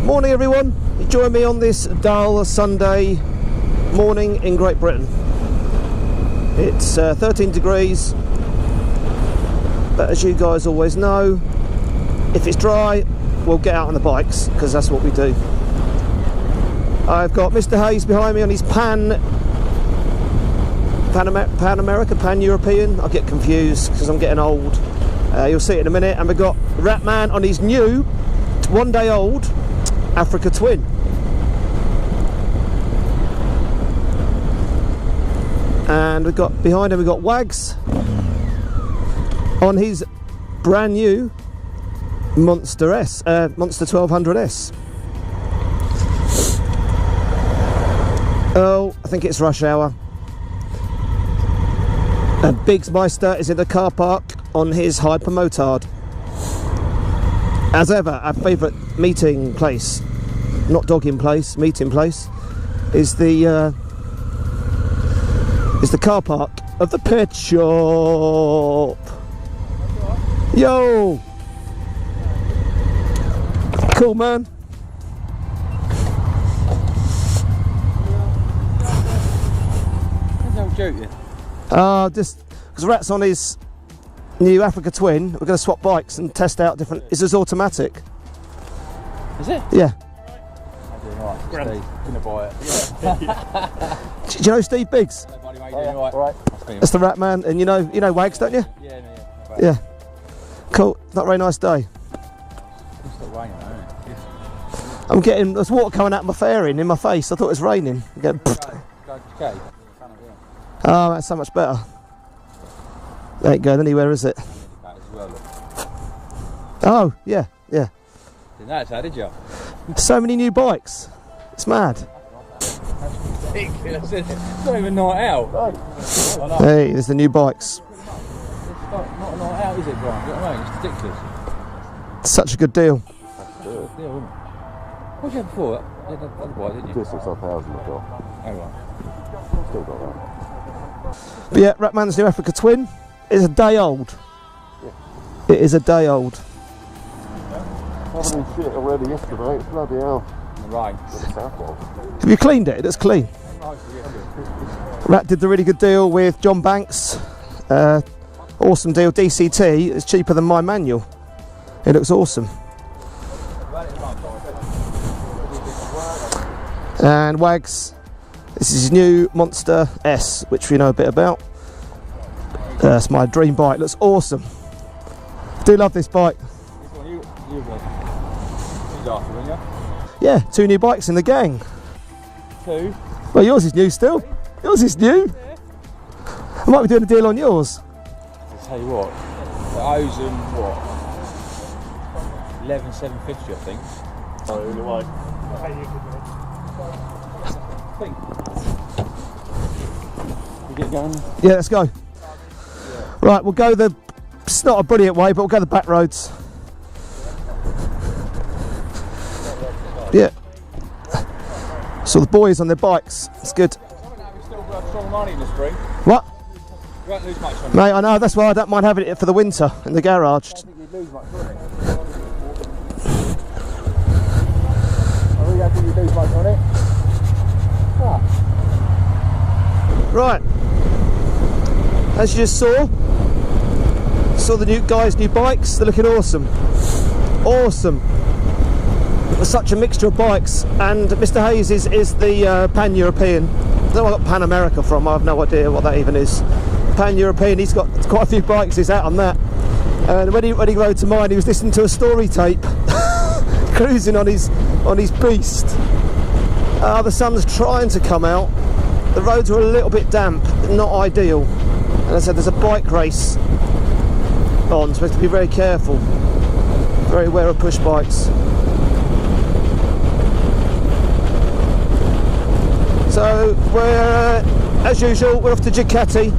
Morning everyone, you join me on this dull Sunday morning in Great Britain. It's 13 degrees, but as you guys always know, if it's dry we'll get out on the bikes, because that's what we do. I've got Mr. Hayes behind me on his Pan-European. I get confused because I'm getting old. You'll see it in a minute. And we've got Ratman on his new, 1 day old, Africa Twin. And we've got behind him, we've got Wags on his brand new Monster 1200S. Oh, I think it's rush hour. And Biggs Meister is in the car park on his Hyper Motard. As ever, our favourite meeting place, not dogging place, meeting place, is the car park of the pet shop. Yo! Cool, man. No joking. Just because Rat's on his new Africa Twin, we're going to swap bikes and test out different. Is this automatic? Is it? Yeah. I'm doing right. Steve, gonna buy it. Yeah. Do you know Steve Biggs? Hello, buddy, how you doing? All right. That's the Rat Man, and you know Wags, don't you? Yeah, no, yeah. Yeah. Cool. Not a very nice day. It's still raining, isn't it? I'm getting, there's water coming out of my fairing in my face. I thought it was raining. Okay. Oh, that's so much better. That ain't going anywhere, is it? Oh, yeah, yeah. Didn't notice that, did you? So many new bikes. It's mad. Ridiculous, isn't it? It's not even night out. Hey, there's the new bikes. It's not a night out, is it, Brian? You know what I mean? It's ridiculous. Such a good deal. Deal, isn't it? What did you have before? You had that other bike, didn't you? 2,600 I've got. Oh, right. Still got that. But yeah, Ratman's new Africa Twin is a day old. Yeah. It is a day old. Covered in shit already yesterday, it's bloody hell. Right. Have you cleaned it? It looks clean. Rat did the really good deal with John Banks. Awesome deal, DCT. It's cheaper than my manual. It looks awesome. And Wags, this is his new Monster S, which we know a bit about. That's my dream bike. Looks awesome. Do love this bike. Yeah, 2 new bikes in the gang. 2? Well, yours is new still. Yours is new. I might be doing a deal on yours. I'll tell you what, the O's and what? 11,750, I think. Oh, in the way. We get going? Yeah, let's go. Right, we'll go the, it's not a brilliant way, but we'll go the back roads. Yeah. So the boys on their bikes, it's good. Strong money in the spring. What? You won't lose much on it. Mate, I know, that's why I don't mind having it for the winter in the garage. I don't think you'd lose much on it. I really don't think you'd lose much on it. Right, as you just saw the new guys' new bikes. They're looking awesome. Awesome. There's such a mixture of bikes, and Mr. Hayes is the Pan-European. I don't know where I got Pan America from. I have no idea what that even is. Pan-European. He's got quite a few bikes. He's out on that. And when he rode to mine, he was listening to a story tape, cruising on his beast. The sun's trying to come out. The roads are a little bit damp, not ideal. And I said there's a bike race on, so we have to be very careful. Very aware of push bikes. So we're, as usual, we're off to Ducati.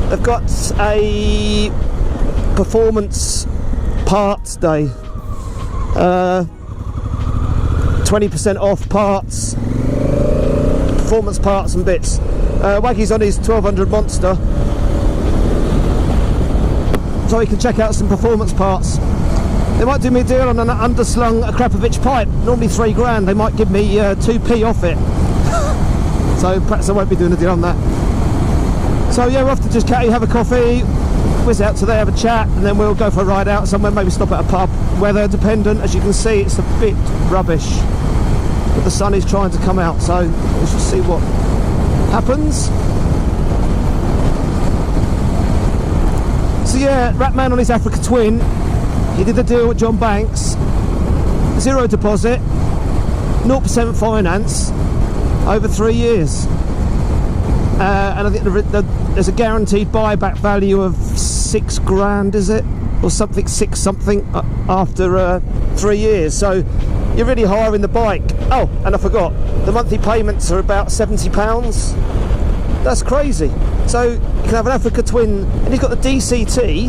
They've got a performance parts day. 20% off parts, performance parts and bits. Waggy's on his 1200 Monster, so he can check out some performance parts. They might do me a deal on an underslung Akrapovic pipe, normally £3 grand. They might give me 2p off it. So perhaps I won't be doing a deal on that. So yeah, we're off to Ducati, have a coffee, whiz out to there, have a chat, and then we'll go for a ride out somewhere, maybe stop at a pub. Weather dependent, as you can see, it's a bit rubbish, but the sun is trying to come out, so we shall see what happens. So yeah, Ratman on his Africa Twin, he did a deal with John Banks, 0 deposit, 0% finance, over 3 years. And I think there's a guaranteed buyback value of £6 is it? Or something, six something after 3 years. So you're really hiring the bike. Oh, and I forgot, the monthly payments are about £70. That's crazy. So you can have an Africa Twin, and he's got the DCT,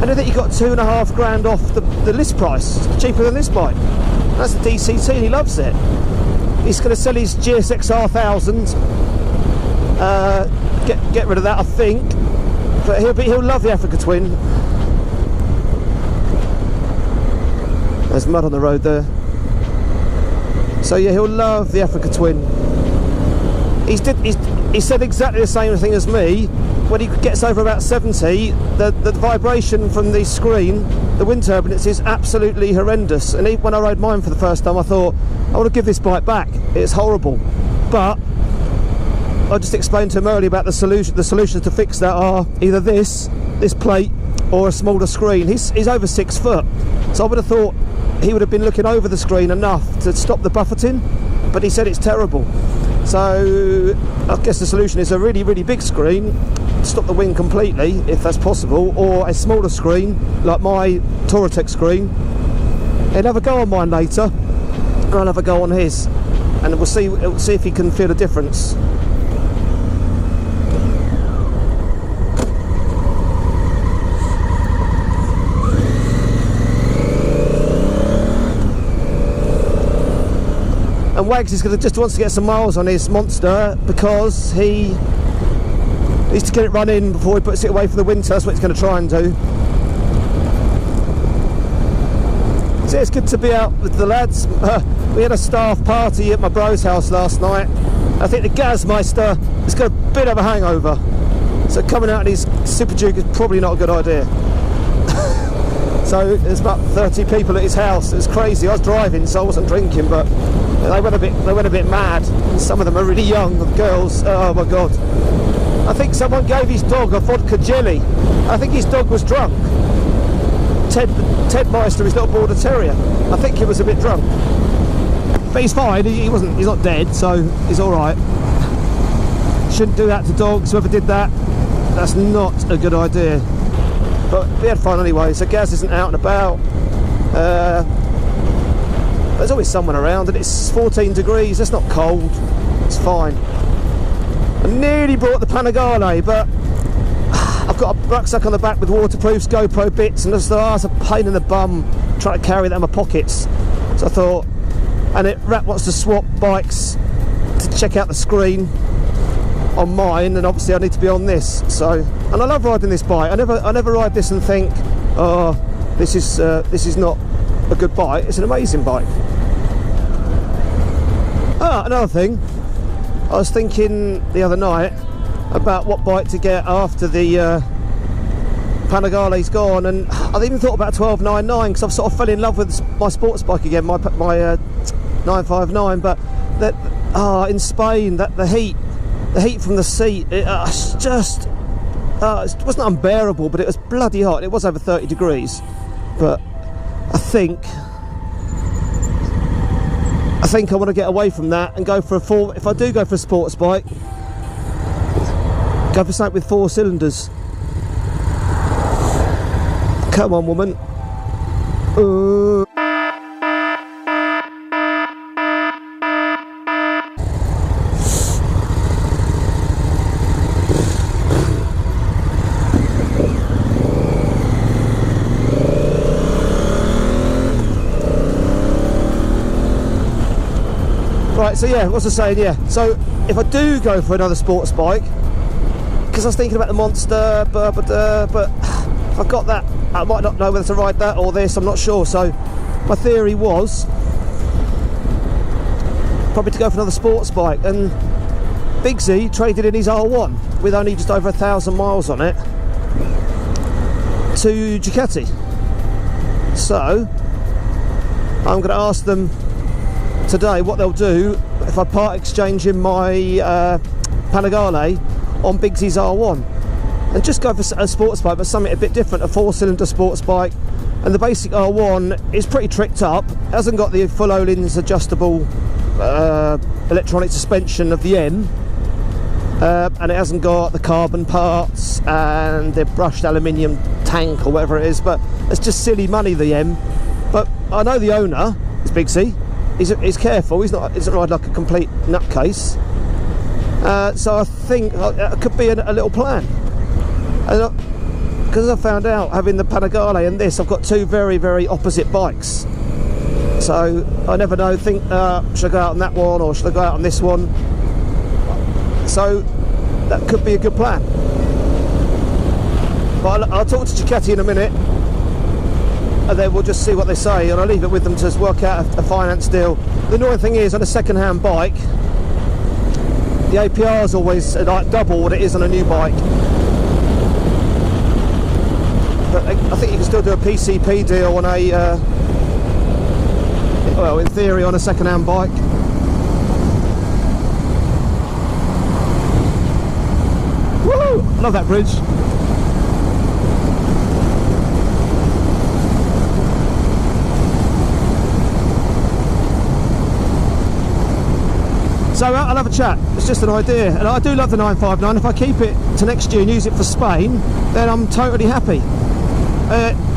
and I think you got £2.5 grand off the list price. It's cheaper than this bike. That's the DCT, and he loves it. He's going to sell his GSXR 1000. Get rid of that, I think. But he'll love the Africa Twin. There's mud on the road there. So yeah, he'll love the Africa Twin. He said exactly the same thing as me. When he gets over about 70, the vibration from the screen, the wind turbines, is absolutely horrendous. And even when I rode mine for the first time, I thought, I want to give this bike back. It's horrible. But I just explained to him earlier about the solution. The solutions to fix that are either this plate or a smaller screen. He's over 6 foot, so I would have thought he would have been looking over the screen enough to stop the buffeting, but he said it's terrible. So I guess the solution is a really, really big screen, stop the wind completely if that's possible, or a smaller screen like my Touratech screen. He'll have a go on mine later, and I'll have a go on his, and we'll see if he can feel a difference. And Wags is just wants to get some miles on his monster because he needs to get it running before he puts it away for the winter. That's what he's going to try and do. So it's good to be out with the lads. We had a staff party at my bro's house last night. I think the Gazmeister has got a bit of a hangover, so coming out in his Super Duke is probably not a good idea. So there's about 30 people at his house. It was crazy. I was driving, so I wasn't drinking, but they went a bit mad. And some of them are really young, the girls. Oh my god! I think someone gave his dog a vodka jelly. I think his dog was drunk. Ted Meister is not a border terrier. I think he was a bit drunk, but he's fine. He's not dead, so he's all right. Shouldn't do that to dogs. Whoever did that, that's not a good idea. But we had fun anyway, so Gaz isn't out and about. There's always someone around, and it's 14 degrees, that's not cold, it's fine. I nearly brought the Panigale, but I've got a rucksack on the back with waterproofs, GoPro bits, and it's a pain in the bum trying to carry that in my pockets. So I thought, and Rat wants to swap bikes to check out the screen on mine, and obviously I need to be on this. So, and I love riding this bike. I never ride this and think, oh, this is not a good bike. It's an amazing bike. Another thing, I was thinking the other night about what bike to get after the Panigale's gone, and I even thought about 1299 because I've sort of fell in love with my sports bike again, my 959. But that in Spain, the heat from the seat, it wasn't unbearable, but it was bloody hot. It was over 30 degrees. But I think I want to get away from that and go for if I do go for a sports bike, go for something with 4 cylinders. Come on, woman. Right, so yeah, what's I saying? Yeah, so if I do go for another sports bike, because I was thinking about the Monster, but I've got that. I might not know whether to ride that or this, I'm not sure. So my theory was probably to go for another sports bike, and Big Z traded in his R1 with only just over 1,000 miles on it to Ducati. So I'm going to ask them today what they'll do if I part exchange in my Panigale on Big Z's R1 and just go for a sports bike, but something a bit different, a 4-cylinder sports bike. And the basic R1 is pretty tricked up, hasn't got the full Öhlins adjustable electronic suspension of the N, and it hasn't got the carbon parts and the brushed aluminium tank or whatever it is, but it's just silly money, the M. But I know the owner is Big Z. He's careful, he doesn't ride like a complete nutcase, so I think it could be a little plan. Because I found out, having the Panigale and this, I've got two very, very opposite bikes. So I never know, should I go out on that one or should I go out on this one? So that could be a good plan. But I'll talk to Ducati in a minute, and then we'll just see what they say, and I'll leave it with them to work out a finance deal. The annoying thing is, on a second-hand bike, the APR is always like double what it is on a new bike. But I think you can still do a PCP deal on a, well, in theory, on a second-hand bike. Woo! I love that bridge. So I'll have a chat. It's just an idea, and I do love the 959. If I keep it to next year and use it for Spain, then I'm totally happy.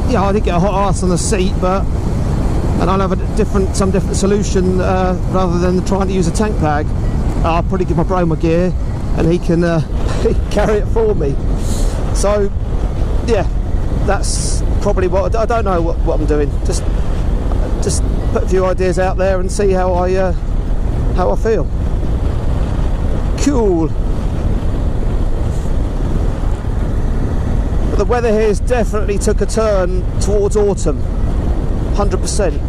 Yeah, I did get a hot arse on the seat, and I'll have some different solution rather than trying to use a tank bag. I'll probably give my bro my gear, and he can carry it for me. So yeah, that's probably what I don't know what I'm doing. Just put a few ideas out there and see how I feel. Cool. But the weather here has definitely took a turn towards autumn, 100%.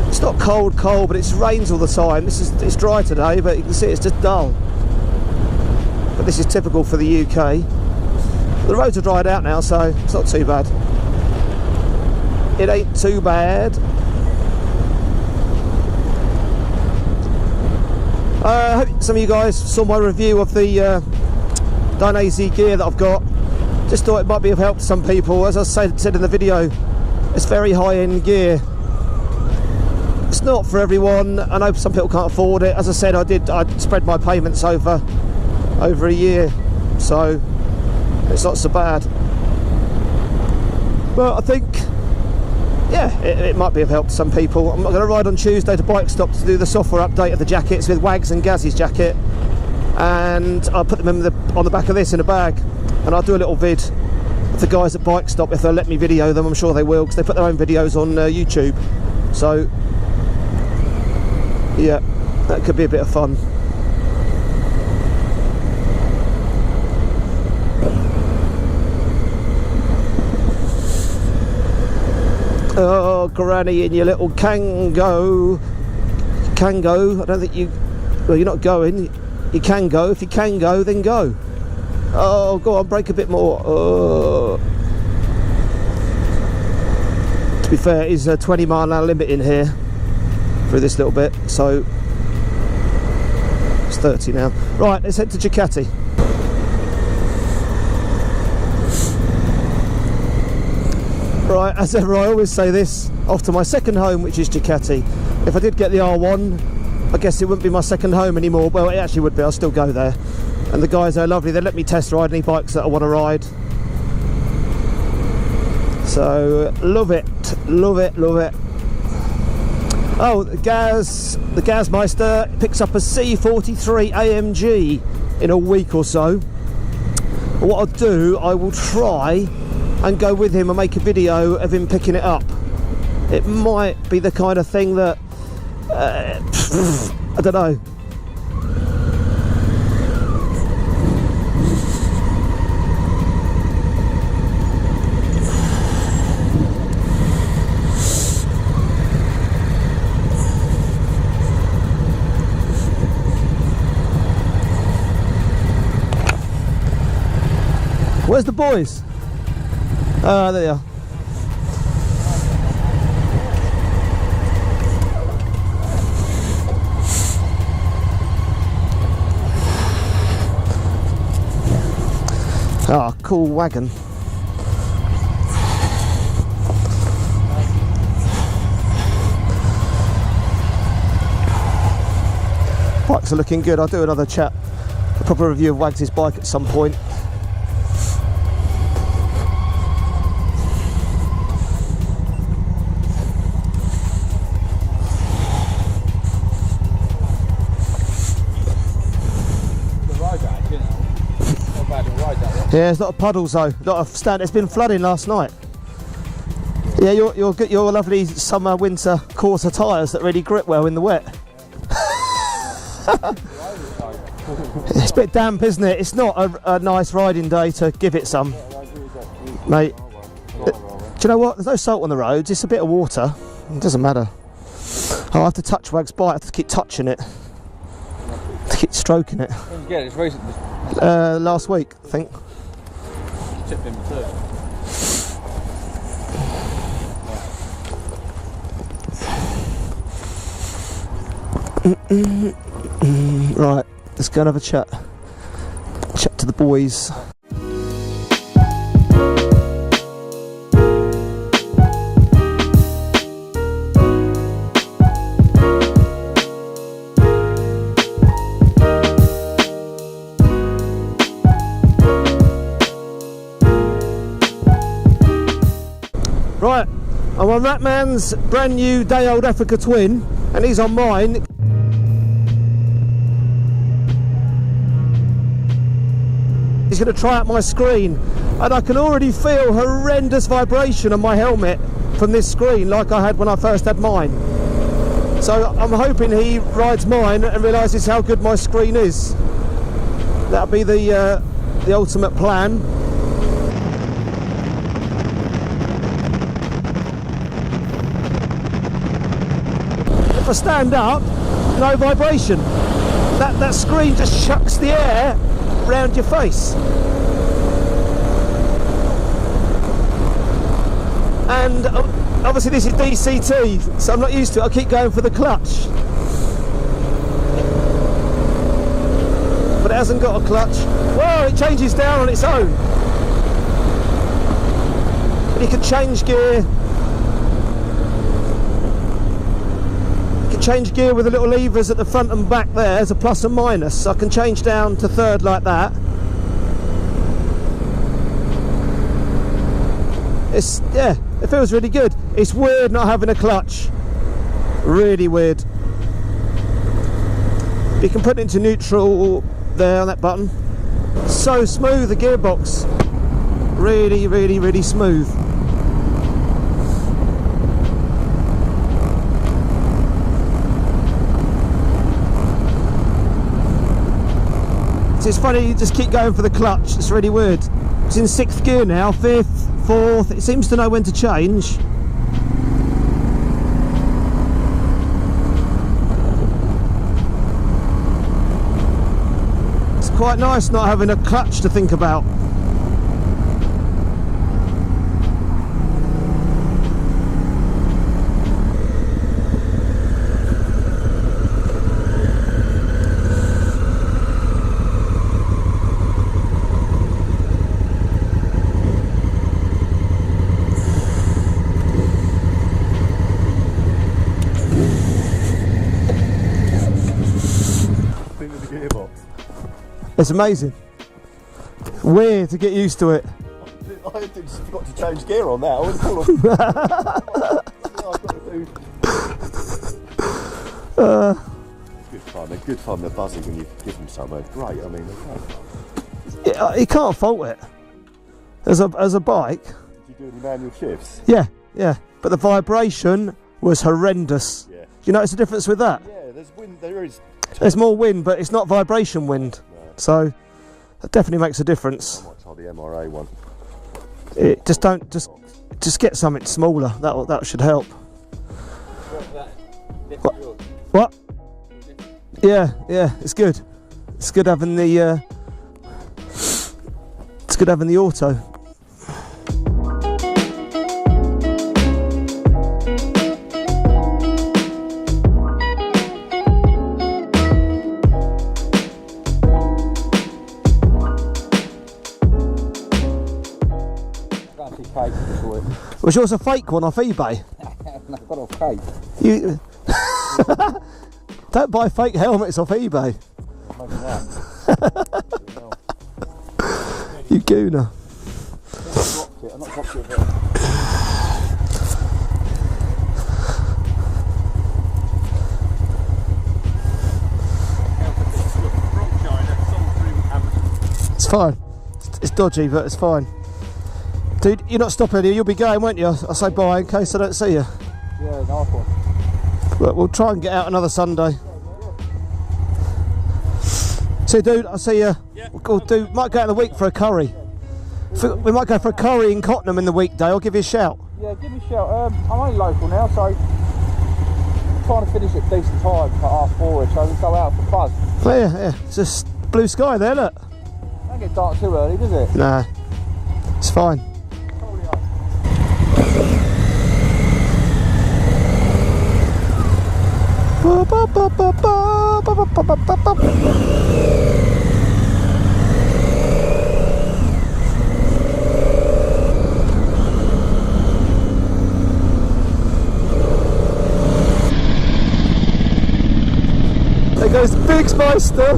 It's not cold, but it rains all the time. It's dry today, but you can see it's just dull. But this is typical for the UK. The roads are dried out now, so it's not too bad. It ain't too bad. I hope some of you guys saw my review of the DAINESE gear that I've got. Just thought it might be of help to some people. As I said in the video, it's very high-end gear. It's not for everyone. I know some people can't afford it. As I said, I spread my payments over a year, so it's not so bad. But I think, yeah, it might be of help to some people. I'm not going to ride on Tuesday to Bike Stop to do the software update of the jackets with Wags and Gazzy's jacket, and I'll put them on the back of this in a bag, and I'll do a little vid of the guys at Bike Stop if they'll let me video them. I'm sure they will, because they put their own videos on YouTube. So yeah, that could be a bit of fun. Oh, Granny in your little Kango. I don't think you... Well, you're not going. You can go. If you can go, then go. Oh, go on, brake a bit more. Oh. To be fair, it is a 20-mile-an-hour limit in here through this little bit, so it's 30 now. Right, let's head to Ducati. Right, as ever, I always say this, off to my second home, which is Ducati. If I did get the R1, I guess it wouldn't be my second home anymore. Well, it actually would be. I'll still go there. And the guys are lovely. They let me test ride any bikes that I want to ride. So, love it, love it, love it. Oh, the Gazmeister picks up a C43 AMG in a week or so. What I'll do, I will try and go with him and make a video of him picking it up. It might be the kind of thing that I don't know. Where's the boys? Ah, there they are. Ah, cool wagon. Bikes are looking good. I'll do another chat, a proper review of Wags' bike at some point. Yeah, there's a lot of puddles though. A lot of stand. It's been flooding last night. Yeah, your lovely summer winter Corsa tyres that really grip well in the wet. It's a bit damp, isn't it? It's not a nice riding day to give it some, mate. Do you know what? There's no salt on the roads. It's a bit of water. It doesn't matter. I'll have to touch Wag's bike. I have to keep touching it, to keep stroking it. When did you get it? It's recent. Last week, I think. Tipped him too. Right, let's go and have a chat. Chat to the boys. Right, I'm on Ratman's brand new day-old Africa Twin, and he's on mine. He's going to try out my screen, and I can already feel horrendous vibration on my helmet from this screen, like I had when I first had mine. So I'm hoping he rides mine and realises how good my screen is. That'll be the ultimate plan. If I stand up, no vibration. That screen just chucks the air round your face. And obviously this is DCT, so I'm not used to it. I keep going for the clutch. But it hasn't got a clutch. Whoa, it changes down on its own. And you can change gear. Change gear with the little levers at the front and back there. There's a plus and minus, so I can change down to third like that. Yeah, it feels really good. It's weird not having a clutch, really weird. You can put it into neutral there on that button. So smooth, the gearbox, really, really, really smooth. It's funny, you just keep going for the clutch. It's really weird. It's in 6th gear now, 5th, 4th. It seems to know when to change. It's quite nice not having a clutch to think about. It's amazing. Weird to get used to it. I just forgot to change gear on that. I would have Good fun. They're good fun. They're buzzing when you give them some. They're great. I mean, they're Yeah, you can't fault it. As a bike. Did you do any manual shifts? Yeah. But the vibration was horrendous. Yeah. Do you notice the difference with that? Yeah. There's wind. There is. There's more wind, but it's not vibration wind. No. So that definitely makes a difference. I might try the MRA one. It just get something smaller. That should help. What? Yeah, it's good. It's good having the. It's good having the auto. Was yours a fake one off eBay? I've got a fake. You don't buy fake helmets off eBay. You gooner. I'm not dropped it. It's fine. It's dodgy, but it's fine. Dude, you're not stopping here. You'll be going, won't you? I'll say bye in case I don't see you. Yeah, nice one. Look, we'll try and get out another Sunday. See, dude, I'll see you. Yeah. Might go out in the week for a curry. We might go for a curry in Cottenham in the weekday. I'll give you a shout. Yeah, give me a shout. I'm only local now, so I'm trying to finish at decent time at 4:30, so we can go out for buzz. Oh, yeah. It's just blue sky there, look. Don't get dark too early, does it? Nah, it's fine. There goes the Biggs Meister.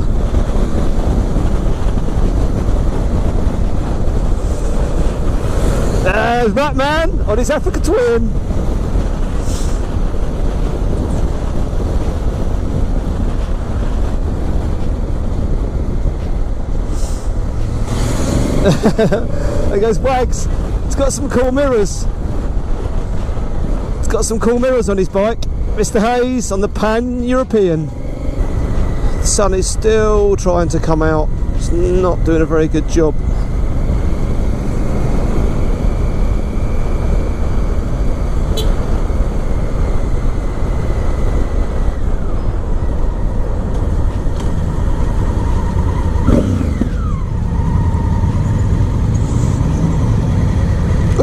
There's that man on his Africa Twin. There goes Wags. It's got some cool mirrors. It's got some cool mirrors on his bike. Mr. Hayes on the Pan-European. The sun is still trying to come out. It's not doing a very good job.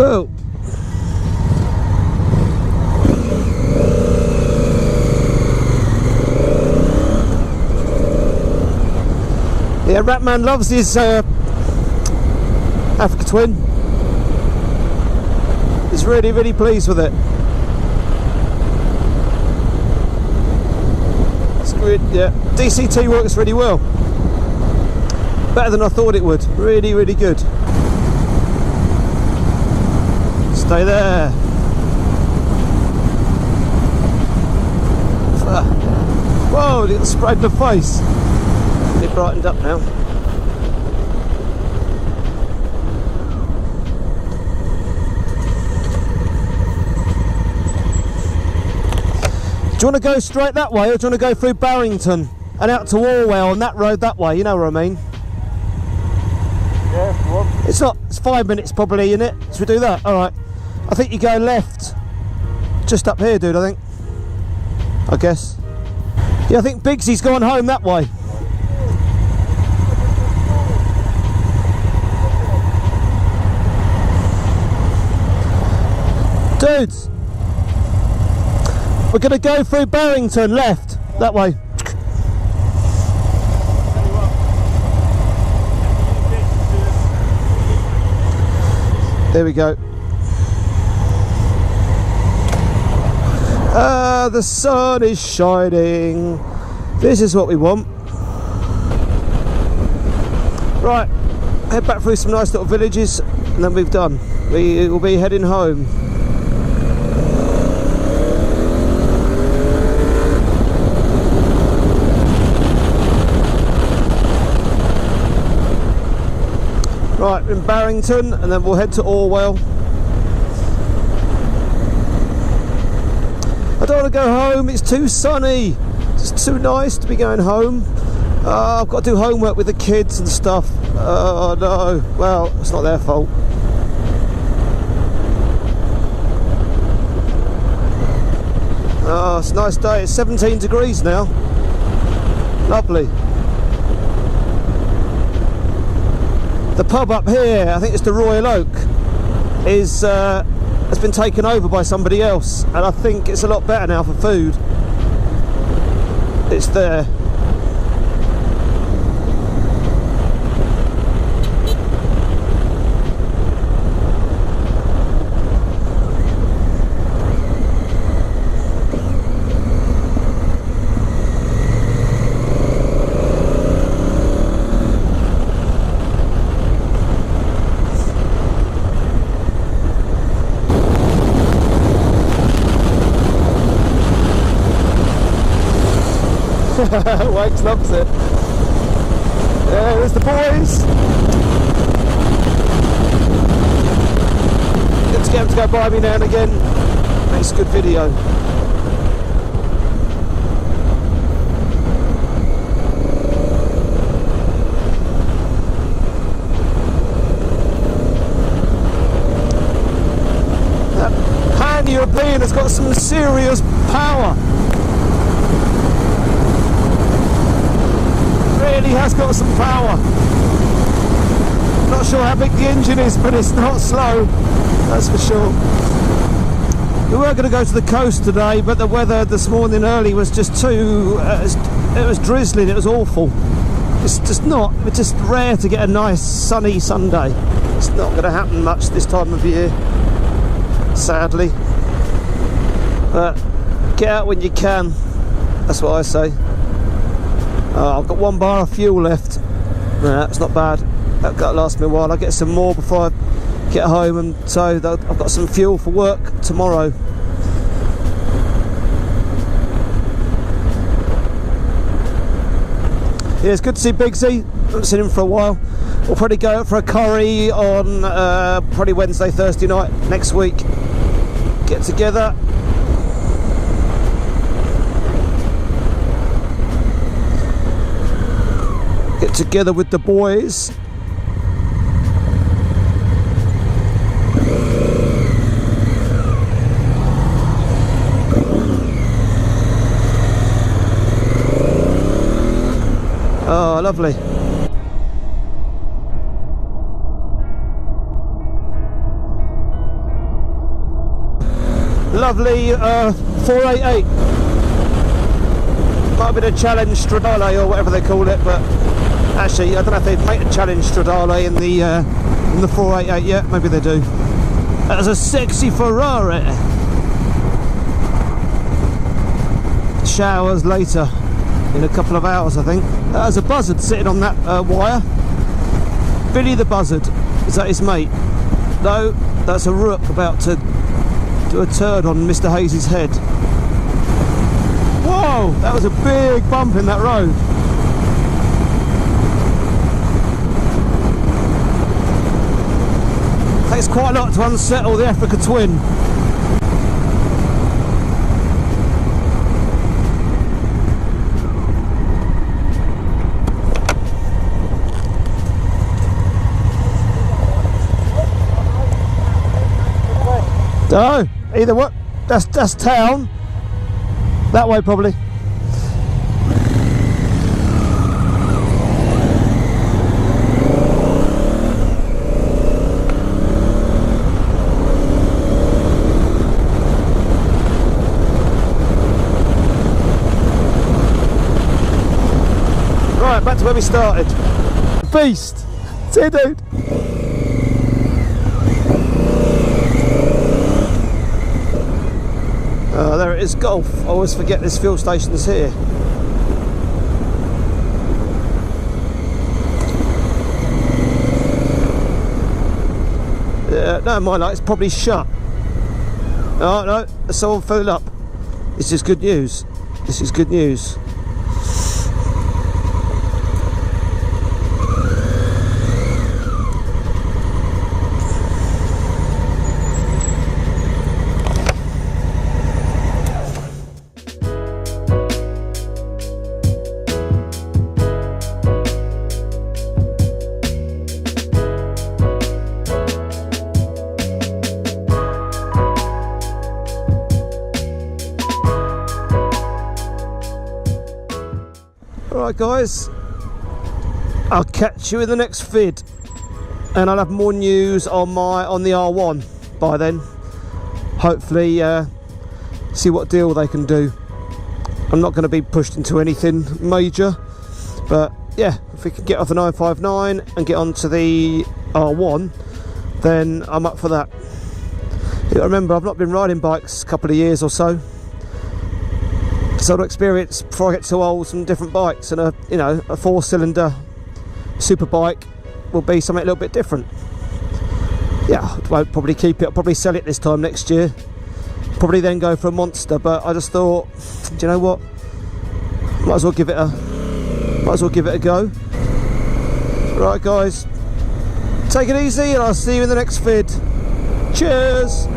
Oh. Yeah, Ratman loves his Africa Twin. He's really, really pleased with it. It's good, yeah. DCT works really well. Better than I thought it would. Really, really good. Stay there. Whoa, it sprayed in the face. It brightened up now. Do you want to go straight that way, or do you want to go through Barrington and out to Orwell on that road that way? You know what I mean? Yeah, what? It's not. It's 5 minutes probably, isn't it? Should we do that? All right. I think you go left, just up here, dude. I think. I guess. Yeah, I think Biggsy's gone home that way. Dudes, we're going to go through Barrington, left, that way. There we go. The sun is shining. This is what we want. Right, head back through some nice little villages and then we've done. We will be heading home. Right, in Barrington, and then we'll head to Orwell. I don't want to go home, it's too sunny. It's too nice to be going home. I've got to do homework with the kids and stuff. Oh no, well, it's not their fault. Oh, it's a nice day, it's 17 degrees now. Lovely. The pub up here, I think it's the Royal Oak, is has been taken over by somebody else, and I think it's a lot better now for food. It's there. Wakes loves it. Yeah, there's the boys. Good to get them to go by me now and again. Makes a good video. That Pan-European has got some serious power. Really has got some power. Not sure how big the engine is, but it's not slow, that's for sure. We were going to go to the coast today, but the weather this morning early was just too it was drizzling, it was awful. It's just rare to get a nice sunny Sunday. It's not going to happen much this time of year, sadly, but get out when you can, that's what I say. I've got 1 bar of fuel left. Nah, that's not bad. That'll last me a while. I'll get some more before I get home, and so I've got some fuel for work tomorrow. Yeah, it's good to see Bigsy. I haven't seen him for a while. We'll probably go out for a curry on probably Wednesday, Thursday night next week. Get together. Get together with the boys. Oh, lovely. Lovely 488. Might have been a Challenge Stradale or whatever they call it, but actually I don't know if they've made a Challenge Stradale in the 488 yet. Maybe they do. That's a sexy Ferrari. Showers later, in a couple of hours, I think. There's a buzzard sitting on that wire. Billy the buzzard. Is that his mate? No, that's a rook about to do a turd on Mr. Hayes' head. Whoa, that was a big bump in that road. Takes quite a lot to unsettle the Africa Twin. No, either what? That's town. That way probably. Right, back to where we started. Beast. See you, dude. There it is, Golf. I always forget this fuel station is here. Yeah, no, my light's probably shut. Oh no, it's all filled up. This is good news. This is good news. Alright guys, I'll catch you in the next vid. and I'll have more news on the R1 by then. Hopefully see what deal they can do. I'm not going to be pushed into anything major, but yeah, if we can get off the 959 and get onto the R1, then I'm up for that. You gotta remember, I've not been riding bikes a couple of years or so, so I'll experience before I get too old some different bikes, and a 4-cylinder super bike will be something a little bit different. Yeah, I won't probably keep it. I'll probably sell it this time next year. Probably then go for a monster. But I just thought, do you know what? Might as well give it a go. Right, guys, take it easy, and I'll see you in the next vid. Cheers.